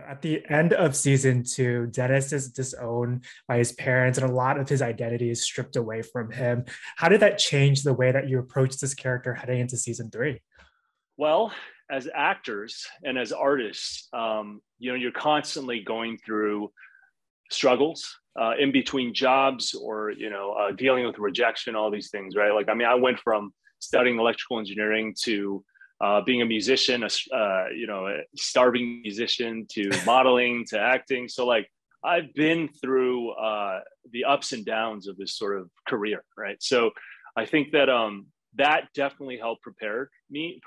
At the end of season two, Dennis is disowned by his parents, and a lot of his identity is stripped away from him. How did that change the way that you approach this character heading into season three? Well, as actors and as artists, you're constantly going through struggles in between jobs or, dealing with rejection, all these things, right? Like, I mean, I went from studying electrical engineering to being a musician, a starving musician, to modeling, to acting. So like, I've been through the ups and downs of this sort of career, right? So I think that that definitely helped prepare me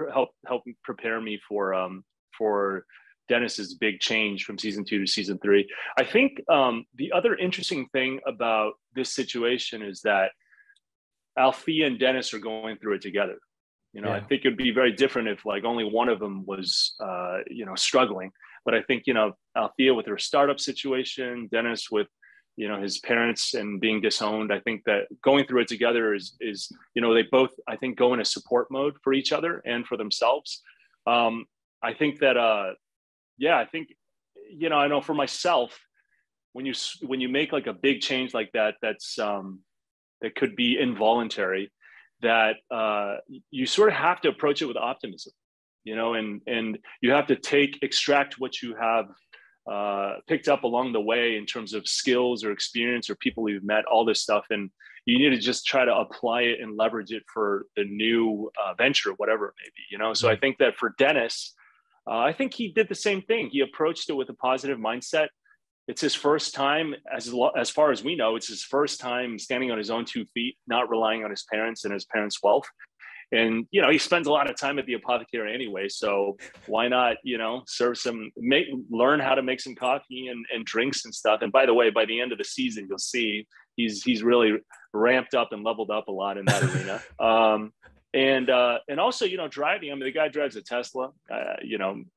for Dennis's big change from season two to season three. I think the other interesting thing about this situation is that Althea and Dennis are going through it together. I think it'd be very different if like only one of them was, struggling. But I think, Althea with her startup situation, Dennis with, his parents and being disowned. I think that going through it together is they both, I think, go in a support mode for each other and for themselves. I think that, I think, I know for myself, when you make like a big change like that, that could be involuntary, that you sort of have to approach it with optimism, and you have to extract what you have picked up along the way in terms of skills or experience or people you've met, all this stuff. And you need to just try to apply it and leverage it for the new venture, whatever it may be, So I think that for Dennis, I think he did the same thing. He approached it with a positive mindset. It's his first time, as far as we know, it's his first time standing on his own 2 feet, not relying on his parents and his parents' wealth. And, he spends a lot of time at the apothecary anyway. So why not, learn how to make some coffee and drinks and stuff. And by the way, by the end of the season, you'll see he's really ramped up and leveled up a lot in that arena. And also, driving. I mean, the guy drives a Tesla,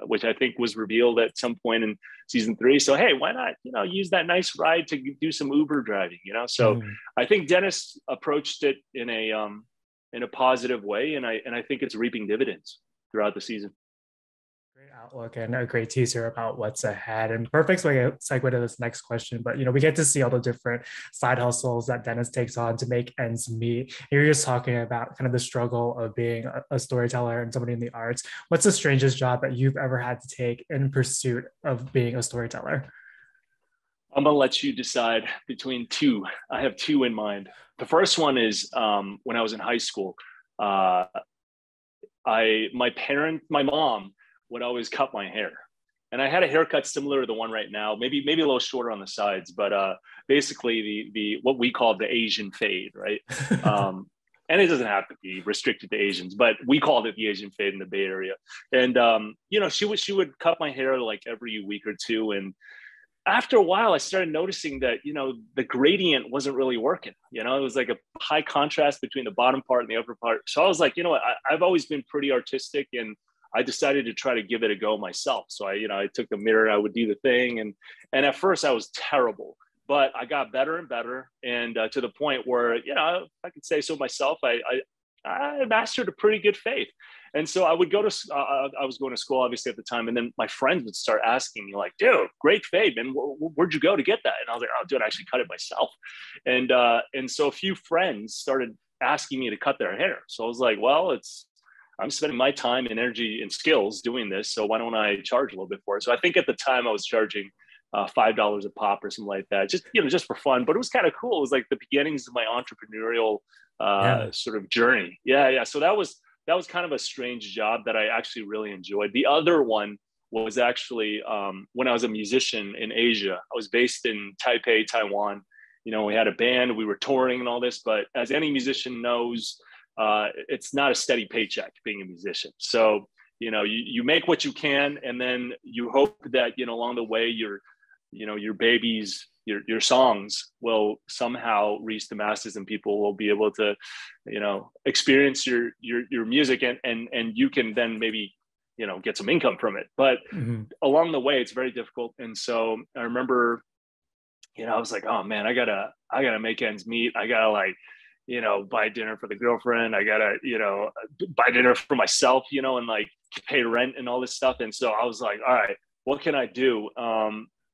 which I think was revealed at some point in season three. So, hey, why not, use that nice ride to do some Uber driving, So I think Dennis approached it in a positive way. And I think it's reaping dividends throughout the season. Great outlook and a great teaser about what's ahead, and perfect way to segue to this next question. But we get to see all the different side hustles that Dennis takes on to make ends meet. You're just talking about kind of the struggle of being a storyteller and somebody in the arts. What's the strangest job that you've ever had to take in pursuit of being a storyteller? I'm gonna let you decide between two. I have two in mind. The first one is when I was in high school. My mom would always cut my hair. And I had a haircut similar to the one right now, maybe a little shorter on the sides, but basically the what we call the Asian fade, right? And it doesn't have to be restricted to Asians, but we called it the Asian fade in the Bay Area. And she would cut my hair like every week or two. And after a while, I started noticing that, the gradient wasn't really working. It was like a high contrast between the bottom part and the upper part. So I was like, I've always been pretty artistic, and I decided to try to give it a go myself. So I took the mirror, I would do the thing. And at first I was terrible, but I got better and better. And to the point where, if I could say so myself, I mastered a pretty good fade. And so I would go to, I was going to school obviously at the time. And then my friends would start asking me like, dude, great fade, man. Where'd you go to get that? And I was like, oh, dude, I actually cut it myself. And so a few friends started asking me to cut their hair. So I was like, well, I'm spending my time and energy and skills doing this. So why don't I charge a little bit for it? So I think at the time I was charging $5 a pop or something like that, just for fun. But it was kind of cool. It was like the beginnings of my entrepreneurial sort of journey. Yeah. So that was kind of a strange job that I actually really enjoyed. The other one was actually when I was a musician in Asia. I was based in Taipei, Taiwan. We had a band, we were touring and all this, but as any musician knows, it's not a steady paycheck being a musician. So, you make what you can, and then you hope that, along the way, your babies, your songs will somehow reach the masses, and people will be able to, experience your music, and you can then maybe, get some income from it. But along the way, it's very difficult. And so I remember, I was like, oh man, I gotta make ends meet. I gotta buy dinner for the girlfriend. I gotta, buy dinner for myself, and like pay rent and all this stuff. And so I was like, all right, what can I do?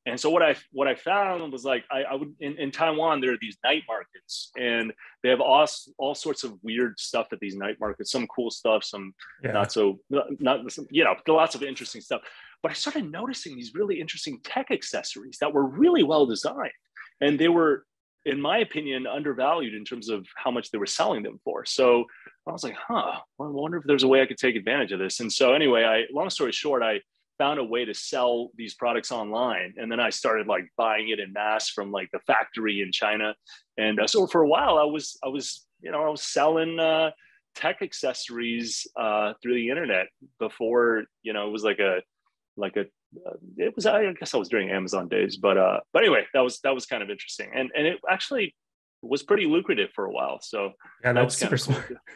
And so what I found was like I would in Taiwan there are these night markets, and they have all sorts of weird stuff at these night markets. Some cool stuff, some Yeah. not so not some, lots of interesting stuff. But I started noticing these really interesting tech accessories that were really well designed, and they were, in my opinion, undervalued in terms of how much they were selling them for. So I was like, well, I wonder if there's a way I could take advantage of this. And so anyway, long story short, I found a way to sell these products online, and then I started like buying it in mass from like the factory in China. And so for a while, I was selling tech accessories through the internet before it was like a it was, I guess I was during Amazon days, but anyway, that was kind of interesting, and it actually was pretty lucrative for a while. So Yeah, that that's was kind super of cool smart. too.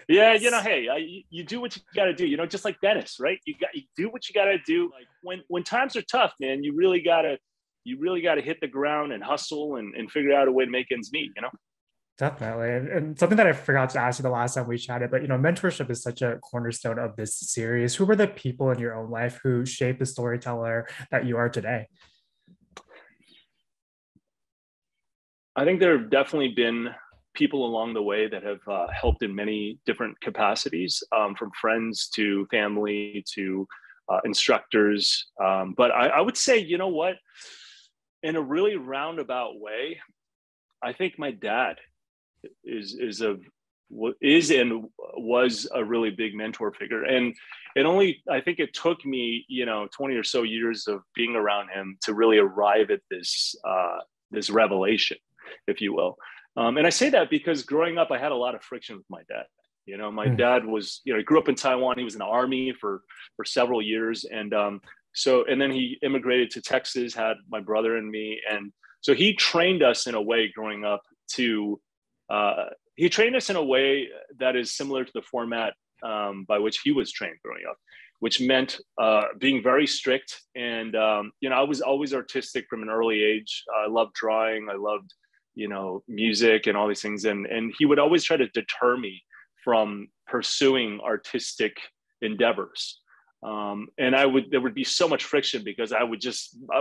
Yeah, hey, you do what you got to do. Just like Dennis, right? You do what you got to do. Like when times are tough, man, you really gotta hit the ground and hustle and figure out a way to make ends meet. Definitely. And something that I forgot to ask you the last time we chatted, but mentorship is such a cornerstone of this series. Who were the people in your own life who shaped the storyteller that you are today? I think there have definitely been people along the way that have helped in many different capacities, from friends to family to instructors. But I would say, you know what, in a really roundabout way, I think my dad is and was a really big mentor figure. And I think it took me 20 or so years of being around him to really arrive at this revelation, if you will. And I say that because growing up I had a lot of friction with my dad. My Mm. dad was, he grew up in Taiwan. He was in the army for several years, and then he immigrated to Texas, had my brother and me, and so he trained us in a way growing up to he trained us in a way that is similar to the format by which he was trained growing up, which meant being very strict. And I was always artistic from an early age. I loved drawing. I loved music and all these things, and he would always try to deter me from pursuing artistic endeavors. And there would be so much friction because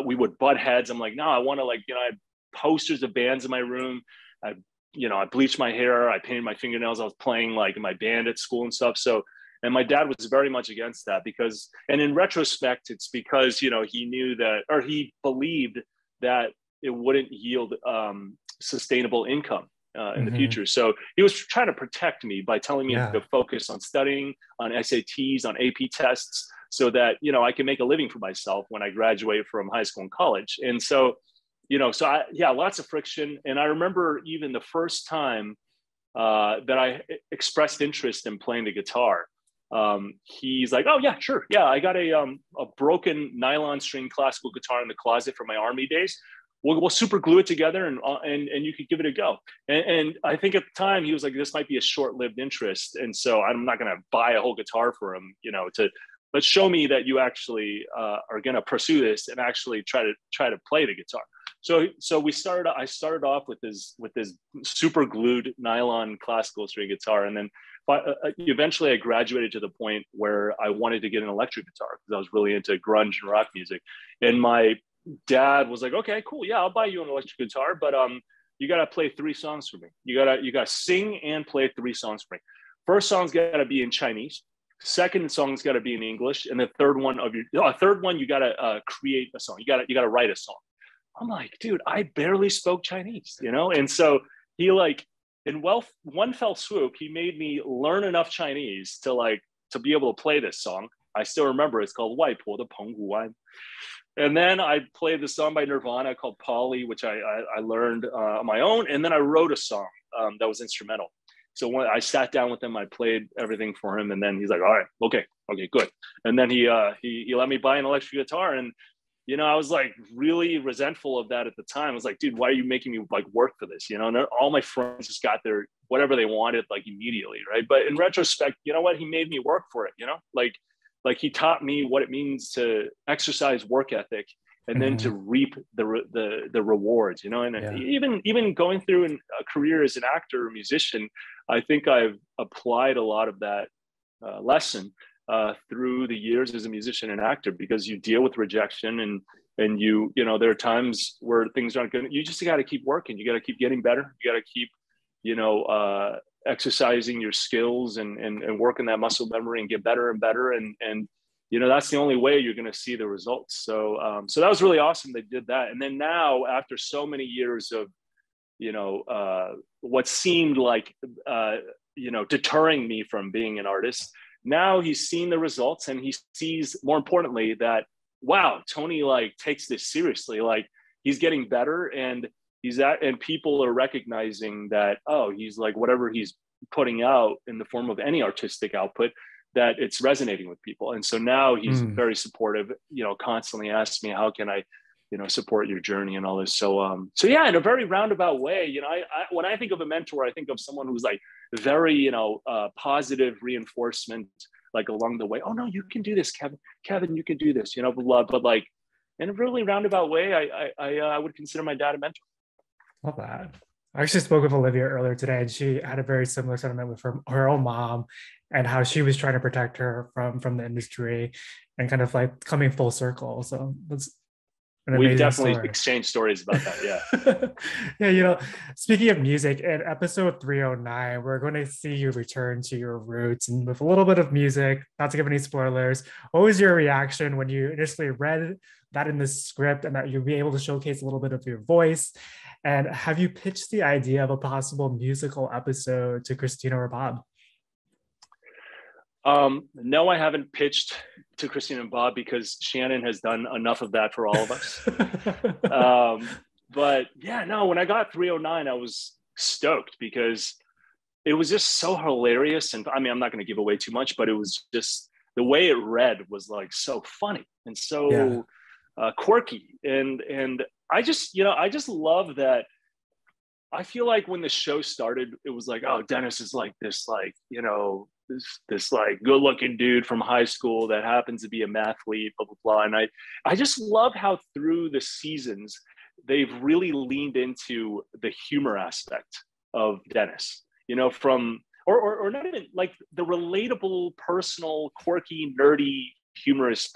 we would butt heads. I'm like, no, I want to, I had posters of bands in my room. I bleached my hair. I painted my fingernails. I was playing like in my band at school and stuff. So, and my dad was very much against that and in retrospect, it's because, he knew that, or he believed that it wouldn't yield sustainable income in the Mm-hmm. future. So he was trying to protect me by telling me to Yeah. focus on studying, on SATs, on AP tests, so that, I can make a living for myself when I graduate from high school and college. And so, lots of friction. And I remember even the first time that I expressed interest in playing the guitar, he's like, "Oh yeah, sure, yeah, I got a broken nylon string classical guitar in the closet from my army days. We'll super glue it together and you could give it a go." And I think at the time he was like, "This might be a short-lived interest, and so I'm not going to buy a whole guitar for him, let's show me that you actually are going to pursue this and actually try to play the guitar." So I started off with this super glued nylon classical string guitar, and then eventually I graduated to the point where I wanted to get an electric guitar because I was really into grunge and rock music. And my dad was like, "Okay, cool, yeah, I'll buy you an electric guitar, but you got to play 3 songs for me. You got to sing and play 3 songs for me. First song's got to be in Chinese. Second song's got to be in English, and the third one you got to create a song. You got to write a song." I'm like, "Dude, I barely spoke Chinese, And so he in one fell swoop, he made me learn enough Chinese to be able to play this song. I still remember it's called "外婆的澎湖湾." And then I played the song by Nirvana called "Polly," which I learned on my own. And then I wrote a song that was instrumental. So when I sat down with him, I played everything for him, and then he's like, "All right, okay, good." And then he let me buy an electric guitar, and I was like really resentful of that at the time. I was like, "Dude, why are you making me work for this?" And all my friends just got their whatever they wanted immediately, right? But in retrospect, you know what? He made me work for it. He taught me what it means to exercise work ethic and then to Mm-hmm. reap the rewards. And Yeah. even going through a career as an actor or musician, I think I've applied a lot of that lesson through the years as a musician and actor, because you deal with rejection, and there are times where things aren't good. You just got to keep working. You got to keep getting better. You got to keep, exercising your skills and working that muscle memory and get better and better. And that's the only way you're going to see the results. So that was really awesome. They did that. And then now, after so many years of, what seemed like, deterring me from being an artist, now he's seen the results, and he sees, more importantly, that, wow, Tony takes this seriously. He's getting better, and and people are recognizing that, oh, he's whatever he's putting out in the form of any artistic output, that it's resonating with people. And so now he's very supportive, constantly asks me, how can I, support your journey and all this. So yeah, in a very roundabout way, when I think of a mentor, I think of someone who's very, positive reinforcement, along the way. Oh no, you can do this, Kevin, you can do this, but in a really roundabout way, I would consider my dad a mentor. Love that. I actually spoke with Olivia earlier today, and she had a very similar sentiment with her own mom, and how she was trying to protect her from the industry, and kind of coming full circle. So that's an amazing We've definitely story. Exchanged stories about that. Yeah. Yeah, speaking of music, in episode 309, we're going to see you return to your roots, and with a little bit of music, not to give any spoilers. What was your reaction when you initially read that in the script, and that you'll be able to showcase a little bit of your voice? And have you pitched the idea of a possible musical episode to Christina or Bob? No, I haven't pitched to Christina and Bob, because Shannon has done enough of that for all of us. But yeah, no, when I got 309, I was stoked, because it was just so hilarious. And I mean, I'm not going to give away too much, but it was just, the way it read was so funny and so quirky. And I just love that. I feel like when the show started, it was oh, Dennis is this, this good looking dude from high school that happens to be a mathlete, blah, blah, blah. And I just love how through the seasons, they've really leaned into the humor aspect of Dennis, from, or not even the relatable, personal, quirky, nerdy, humorous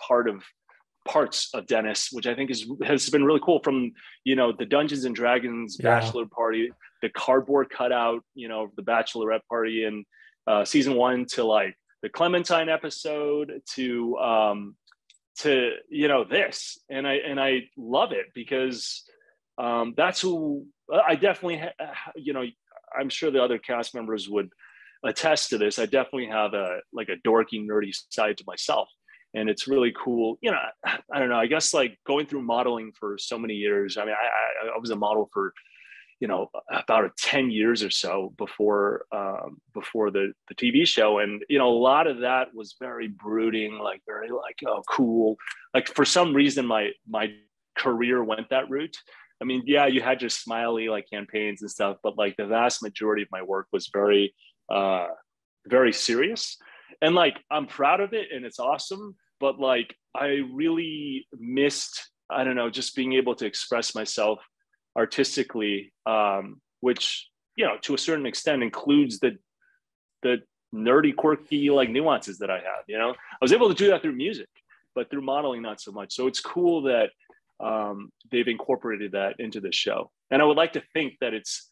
parts of Dennis, which I think has been really cool, from, the Dungeons and Dragons bachelor party, the cardboard cutout, the bachelorette party, and season 1, to the Clementine episode, to this. And I love it, because that's who I definitely, I'm sure the other cast members would attest to this. I definitely have a dorky, nerdy side to myself. And it's really cool. I don't know, I guess going through modeling for so many years. I mean, I was a model for, about 10 years or so before the TV show. And, a lot of that was very brooding, very oh, cool. For some reason, my career went that route. I mean, yeah, you had your smiley campaigns and stuff, but the vast majority of my work was very, very serious. And I'm proud of it, and it's awesome. But I really missed, I don't know, just being able to express myself artistically, which, to a certain extent includes the nerdy, quirky, nuances that I have, I was able to do that through music, but through modeling, not so much. So it's cool that they've incorporated that into the show. And I would like to think that it's,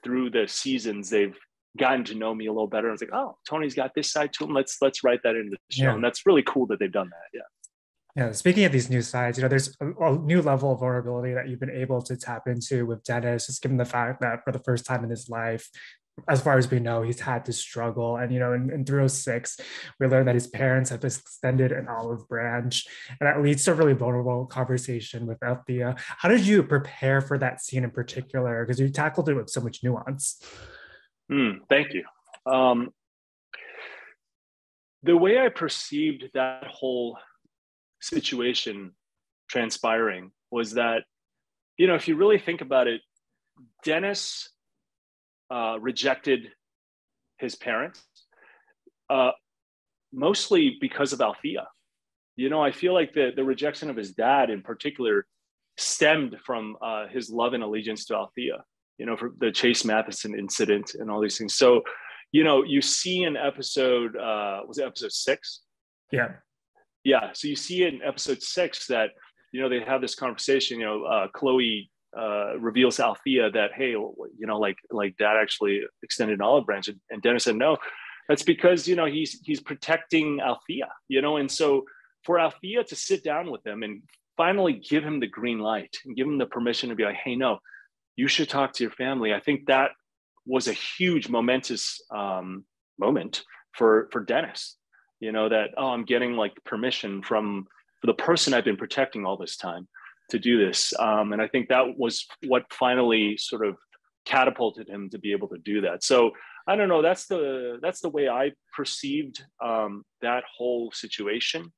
through the seasons, they've gotten to know me a little better. I was oh, Tony's got this side to him. Let's write that into the show. Yeah. And that's really cool that they've done that. Yeah. Yeah. Speaking of these new sides, there's a new level of vulnerability that you've been able to tap into with Dennis, just given the fact that for the first time in his life, as far as we know, he's had to struggle. And, in 306, we learned that his parents have extended an olive branch, and that leads to a really vulnerable conversation with Althea. How did you prepare for that scene in particular? Because you tackled it with so much nuance. Thank you. The way I perceived that whole situation transpiring was that, if you really think about it, Dennis rejected his parents, mostly because of Althea. I feel like the rejection of his dad in particular stemmed from his love and allegiance to Althea, for the Chase Matheson incident and all these things. So, you see in episode, was it episode 6? Yeah. Yeah. So you see in episode 6 that, they have this conversation, Chloe reveals to Althea that, hey, like dad actually extended an olive branch. And Dennis said, no, that's because, he's protecting Althea, and so for Althea to sit down with him and finally give him the green light and give him the permission to be like, hey, no, you should talk to your family. I think that was a huge momentous moment for Dennis, that, oh, I'm getting like permission for the person I've been protecting all this time to do this. And I think that was what finally sort of catapulted him to be able to do that. So I don't know, that's the way I perceived that whole situation.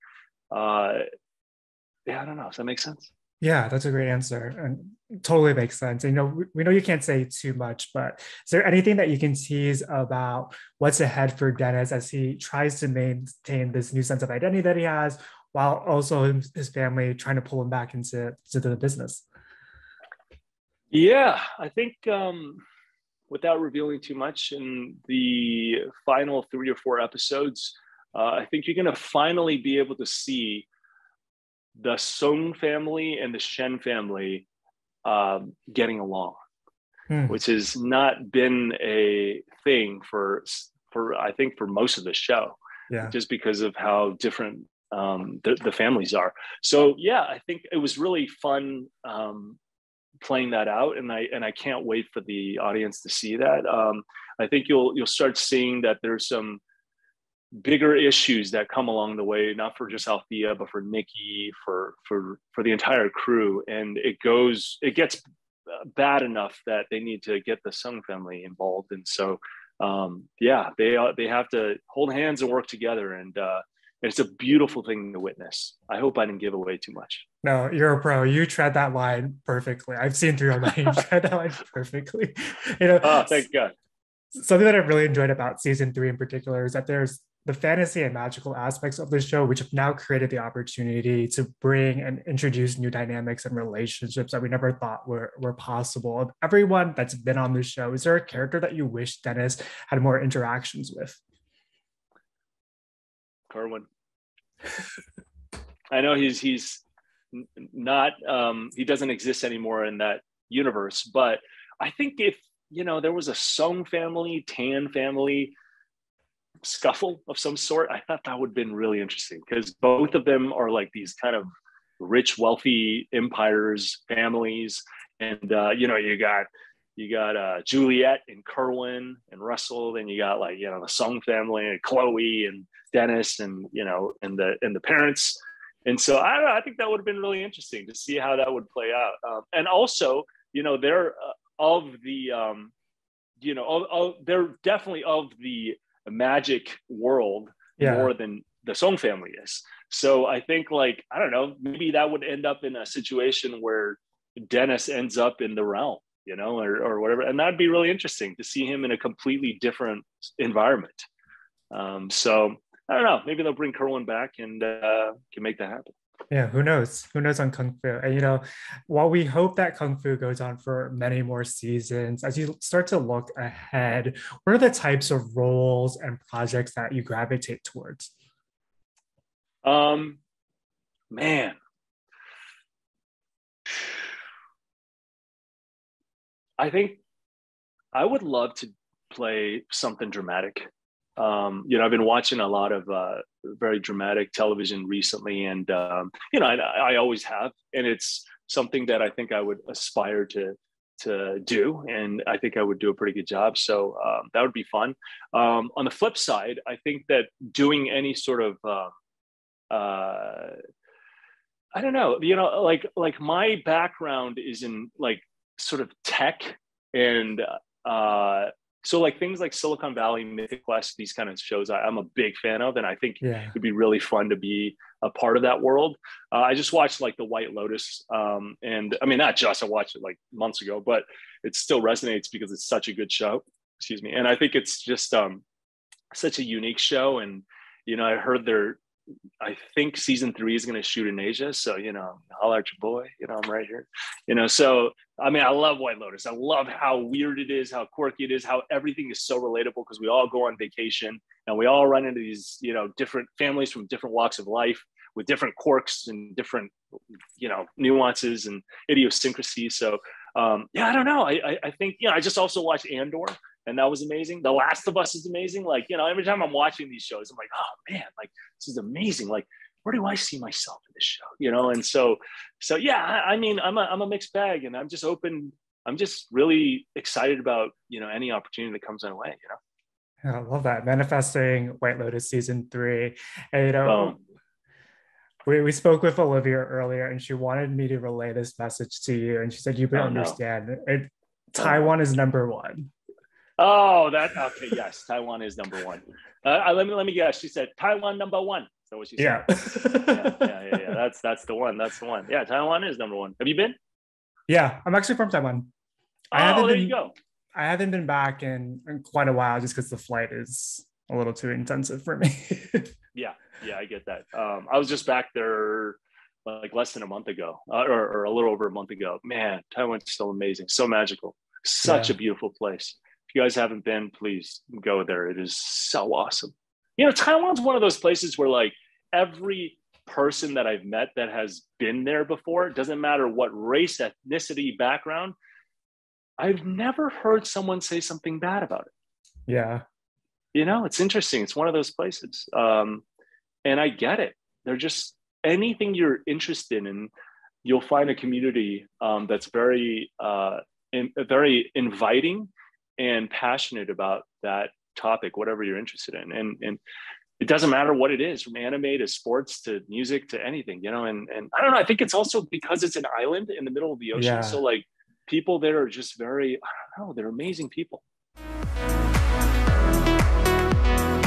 Yeah, I don't know. Does that make sense? Yeah, that's a great answer and totally makes sense. And, we know you can't say too much, but is there anything that you can tease about what's ahead for Dennis as he tries to maintain this new sense of identity that he has, while also his family trying to pull him back into the business? Yeah, I think without revealing too much, in the final 3 or 4 episodes, I think you're going to finally be able to see the Sung family and the Shen family getting along, which has not been a thing for I think for most of the show, just because of how different the families are. So yeah, I think it was really fun playing that out, and I can't wait for the audience to see that. I think you'll start seeing that there's some bigger issues that come along the way, not for just Althea, but for Nikki, for the entire crew. And it gets bad enough that they need to get the Sung family involved. And so, they have to hold hands and work together. And it's a beautiful thing to witness. I hope I didn't give away too much. No, you're a pro. You tread that line perfectly. I've seen through your line. You tread that line perfectly. Oh, thank God. Something that I've really enjoyed about season 3 in particular is that there's the fantasy and magical aspects of the show, which have now created the opportunity to bring and introduce new dynamics and relationships that we never thought were possible. Of everyone that's been on the show, is there a character that you wish Dennis had more interactions with? Kerwin. I know he's not he doesn't exist anymore in that universe, but I think if there was a Sung family, Tan family scuffle of some sort, I thought that would have been really interesting, because both of them are like these kind of rich, wealthy empires, families, and you got Juliet and Kerwin and Russell, then you got the Sung family and Chloe and Dennis and and the parents. And so I don't know, I think that would have been really interesting to see how that would play out. And also, they're of the they're definitely of the magic world more than the Song family is. So I think I don't know, maybe that would end up in a situation where Dennis ends up in the realm, or whatever. And that'd be really interesting to see him in a completely different environment. So I don't know, maybe they'll bring Kerwin back and can make that happen. Yeah, who knows? Who knows on Kung Fu? And while we hope that Kung Fu goes on for many more seasons, as you start to look ahead, what are the types of roles and projects that you gravitate towards? Man, I think I would love to play something dramatic. I've been watching a lot of very dramatic television recently, and I always have, and it's something that I think I would aspire to do, and I think I would do a pretty good job. So that would be fun. On the flip side, I think that doing any sort of I don't know, like my background is in sort of tech and so things like Silicon Valley, Mythic Quest, these kind of shows I'm a big fan of, and I think it'd be really fun to be a part of that world. I just watched The White Lotus, and I mean not just, I watched it months ago, but it still resonates because it's such a good show. Excuse me, and I think it's just such a unique show, and I heard they're I think season 3 is going to shoot in Asia. So, holler at your boy, I'm right here, so, I mean, I love White Lotus. I love how weird it is, how quirky it is, how everything is so relatable because we all go on vacation and we all run into these, different families from different walks of life with different quirks and different, nuances and idiosyncrasies. So, I don't know. I think, I just also watched Andor, and that was amazing. The Last of Us is amazing. Like, every time I'm watching these shows, I'm like, oh man, like this is amazing. Like, where do I see myself in this show? And so yeah, I mean, I'm a mixed bag, and I'm just open. I'm just really excited about, any opportunity that comes my way, I love that. Manifesting White Lotus season 3. And, we spoke with Olivia earlier, and she wanted me to relay this message to you. And she said, you would understand. No. Taiwan is number 1. Oh, okay. Yes, Taiwan is number 1. Let me guess. She said Taiwan number 1. Is that what she said? Yeah. That's the one. That's the one. Yeah, Taiwan is number 1. Have you been? Yeah, I'm actually from Taiwan. You go. I haven't been back in quite a while, just because the flight is a little too intensive for me. Yeah, I get that. I was just back there like less than a month ago, or a little over a month ago. Man, Taiwan's still amazing, so magical, such a beautiful place. If you guys haven't been, please go there. It is so awesome. Taiwan's one of those places where like every person that I've met that has been there before, it doesn't matter what race, ethnicity, background, I've never heard someone say something bad about it. Yeah. It's interesting. It's one of those places. And I get it. They're just anything you're interested in, you'll find a community that's very, very inviting and passionate about that topic, whatever you're interested in. And it doesn't matter what it is, from anime to sports to music to anything, and I don't know. I think it's also because it's an island in the middle of the ocean. Yeah. So like people there are just very, I don't know, they're amazing people.